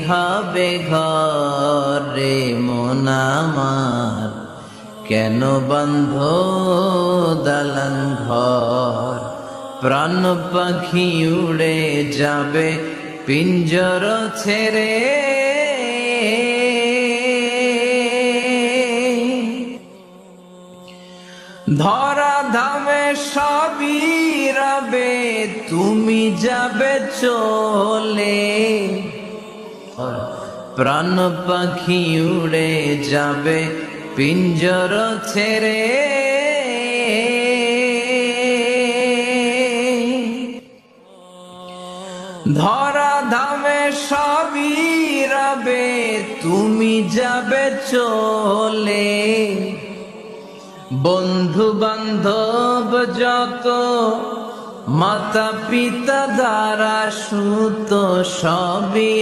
হবে ঘরে মন আমার, কেন বন্ধ দালান ঘর? প্রাণ পাখি উড়ে যাবে পিঞ্জর ছেড়ে, ধরা ধামে সবই রবে, তুমি যাবে চলে। প্রাণ পাখি উড়ে যাবে পিঞ্জর ছেড়ে, ধরা ধামে সবই রবে, তুমি যাবে চলে। বন্ধু বান্ধব যত, মাতা পিতা দ্বারা সুত সবই